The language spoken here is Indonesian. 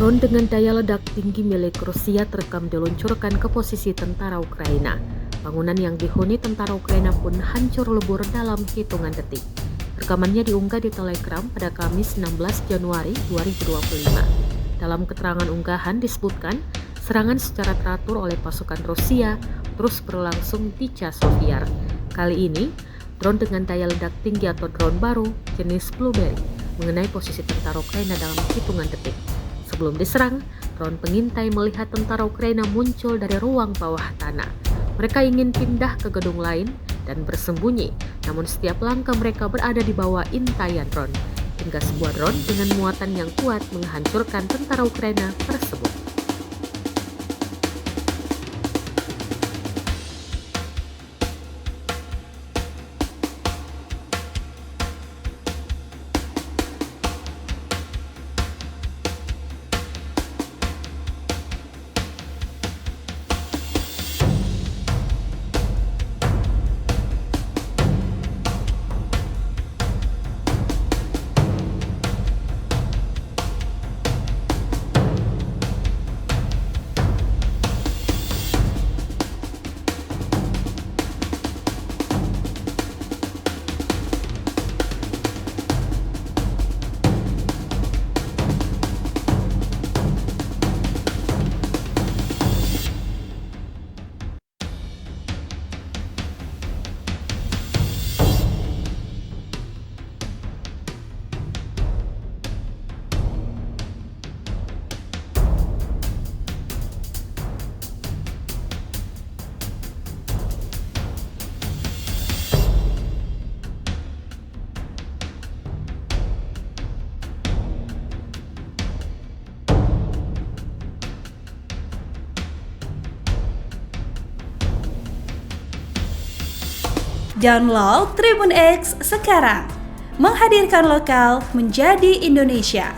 Drone dengan daya ledak tinggi milik Rusia terekam diluncurkan ke posisi tentara Ukraina. Bangunan yang dihuni tentara Ukraina pun hancur lebur dalam hitungan detik. Rekamannya diunggah di Telegram pada Kamis 16 Januari 2025. Dalam keterangan unggahan disebutkan, serangan secara teratur oleh pasukan Rusia terus berlangsung di Chasiv Yar. Kali ini, drone dengan daya ledak tinggi atau drone baru jenis Blueberry mengenai posisi tentara Ukraina dalam hitungan detik. Sebelum diserang, drone pengintai melihat tentara Ukraina muncul dari ruang bawah tanah. Mereka ingin pindah ke gedung lain dan bersembunyi, namun setiap langkah mereka berada di bawah intaian drone, hingga sebuah drone dengan muatan yang kuat menghancurkan tentara Ukraina tersebut. Download Tribun X sekarang, menghadirkan lokal menjadi Indonesia.